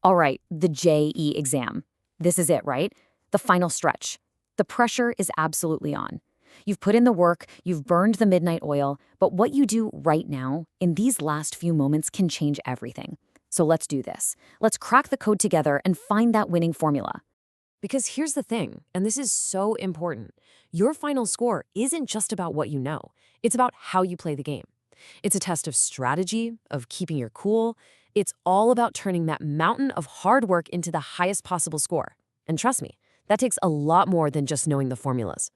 All right, the JEE exam. This is it, right? The final stretch. The pressure is absolutely on. You've put in the work, you've burned the midnight oil, but what you do right now, in these last few moments, can change everything. So let's do this. Let's crack the code together and find that winning formula. Because here's the thing, and this is so important. Your final score isn't just about what you know. It's about how you play the game. It's a test of strategy, of keeping your cool. It's all about turning that mountain of hard work into the highest possible score. And trust me, that takes a lot more than just knowing the formulas.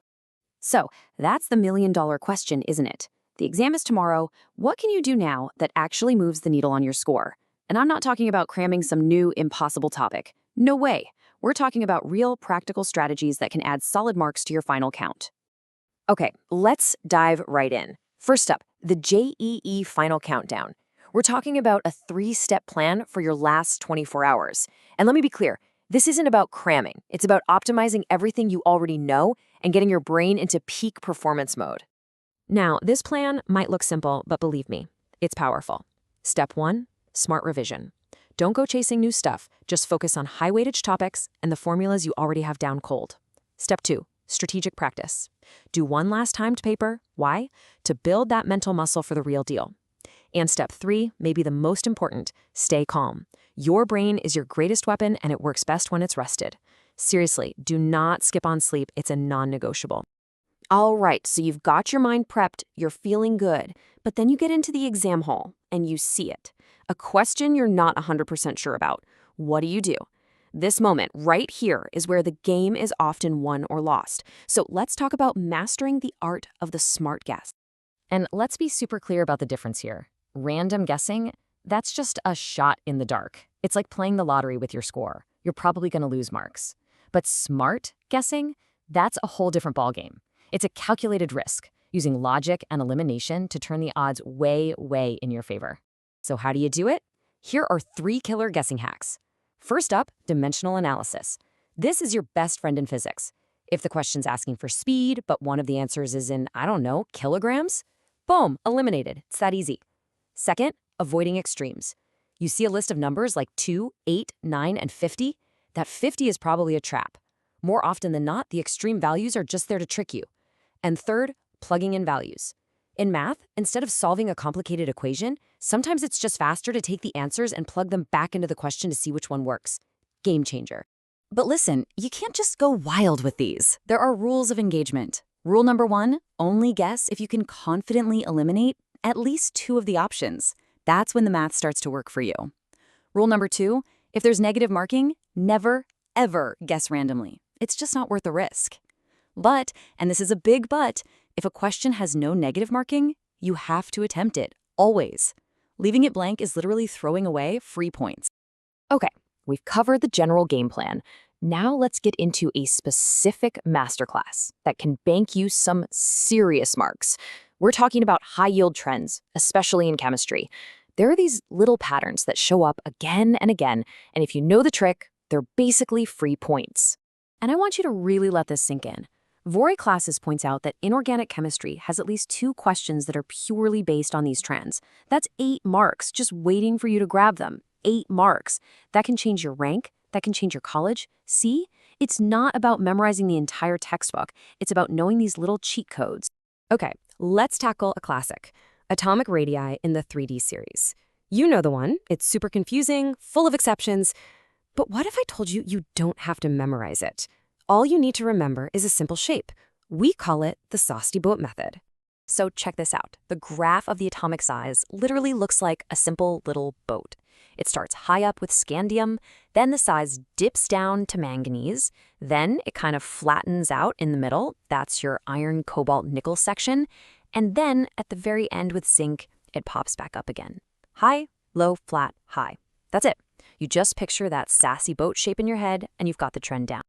So that's the million-dollar question, isn't it? The exam is tomorrow. What can you do now that actually moves the needle on your score? And I'm not talking about cramming some new impossible topic. No way. We're talking about real practical strategies that can add solid marks to your final count. Okay, let's dive right in. First up, the JEE final countdown. We're talking about a 3-step plan for your last 24 hours. And let me be clear, this isn't about cramming. It's about optimizing everything you already know and getting your brain into peak performance mode. Now, this plan might look simple, but believe me, it's powerful. Step 1, smart revision. Don't go chasing new stuff. Just focus on high-weightage topics and the formulas you already have down cold. Step 2, strategic practice. Do one last timed paper. Why? To build that mental muscle for the real deal. And step 3, maybe the most important, stay calm. Your brain is your greatest weapon and it works best when it's rested. Seriously, do not skip on sleep. It's a non-negotiable. All right, so you've got your mind prepped, you're feeling good, but then you get into the exam hall and you see it. A question you're not 100% sure about. What do? This moment right here is where the game is often won or lost. So let's talk about mastering the art of the smart guess. And let's be super clear about the difference here. Random guessing, that's just a shot in the dark. It's like playing the lottery with your score. You're probably going to lose marks. But smart guessing, that's a whole different ballgame. It's a calculated risk, using logic and elimination to turn the odds way, way in your favor. So how do you do it? Here are 3 killer guessing hacks. First up, dimensional analysis. This is your best friend in physics. If the question's asking for speed, but one of the answers is in, I don't know, kilograms, boom, eliminated. It's that easy. Second, avoiding extremes. You see a list of numbers like 2, 8, 9, and 50? That 50 is probably a trap. More often than not, the extreme values are just there to trick you. And third, plugging in values. In math, instead of solving a complicated equation, sometimes it's just faster to take the answers and plug them back into the question to see which one works. Game changer. But listen, you can't just go wild with these. There are rules of engagement. Rule number 1, only guess if you can confidently eliminate at least 2 of the options. That's when the math starts to work for you. Rule number 2, if there's negative marking, never, ever guess randomly. It's just not worth the risk. But, and this is a big but, if a question has no negative marking, you have to attempt it, always. Leaving it blank is literally throwing away free points. Okay, we've covered the general game plan. Now let's get into a specific masterclass that can bank you some serious marks. We're talking about high-yield trends, especially in chemistry. There are these little patterns that show up again and again, and if you know the trick, they're basically free points. And I want you to really let this sink in. Vori Classes points out that inorganic chemistry has at least 2 questions that are purely based on these trends. That's 8 marks, just waiting for you to grab them. 8 marks. That can change your rank. That can change your college. See? It's not about memorizing the entire textbook. It's about knowing these little cheat codes. Okay, let's tackle a classic. Atomic radii in the 3D series. You know the one. It's super confusing, full of exceptions. But what if I told you you don't have to memorize it? All you need to remember is a simple shape. We call it the Saucy boat method. So check this out. The graph of the atomic size literally looks like a simple little boat. It starts high up with scandium, then the size dips down to manganese, then it kind of flattens out in the middle. That's your iron, cobalt, nickel section. And then at the very end with zinc, it pops back up again. High, low, flat, high. That's it. You just picture that sassy boat shape in your head and you've got the trend down.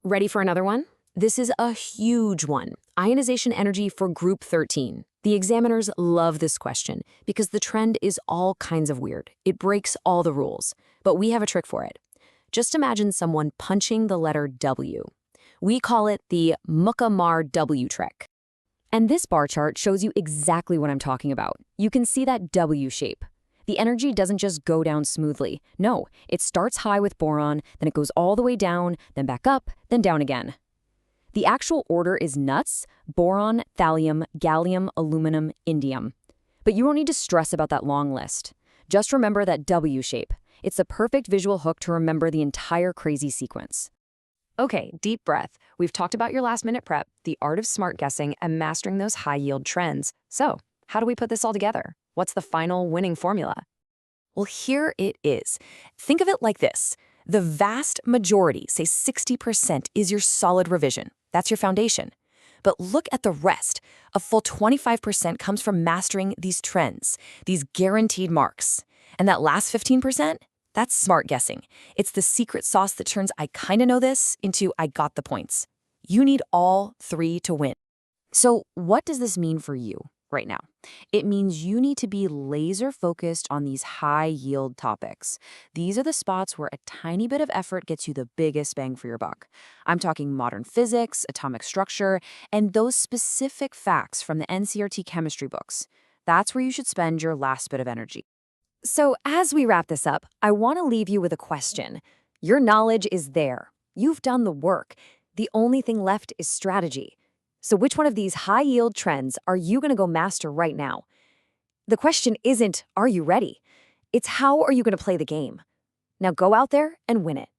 Ready for another one? This is a huge one. Ionization energy for group 13. The examiners love this question because the trend is all kinds of weird. It breaks all the rules. But we have a trick for it. Just imagine someone punching the letter W. We call it the Muckamar W trick. And this bar chart shows you exactly what I'm talking about. You can see that W shape. The energy doesn't just go down smoothly. No, it starts high with boron, then it goes all the way down, then back up, then down again. The actual order is nuts: boron, thallium, gallium, aluminum, indium. But you don't need to stress about that long list. Just remember that W shape. It's the perfect visual hook to remember the entire crazy sequence. Okay, deep breath. We've talked about your last-minute prep, the art of smart guessing, and mastering those high-yield trends. So, how do we put this all together? What's the final winning formula? Well, here it is. Think of it like this. The vast majority, say 60%, is your solid revision. That's your foundation. But look at the rest. A full 25% comes from mastering these trends, these guaranteed marks. And that last 15%? That's smart guessing. It's the secret sauce that turns "I kinda know this" into "I got the points." You need all three to win. So what does this mean for you right now? It means you need to be laser focused on these high-yield topics. These are the spots where a tiny bit of effort gets you the biggest bang for your buck. I'm talking modern physics, atomic structure, and those specific facts from the NCERT chemistry books. That's where you should spend your last bit of energy. So as we wrap this up, I want to leave you with a question. Your knowledge is there. You've done the work. The only thing left is strategy. So which one of these high-yield trends are you going to go master right now? The question isn't, are you ready? It's how are you going to play the game? Now go out there and win it.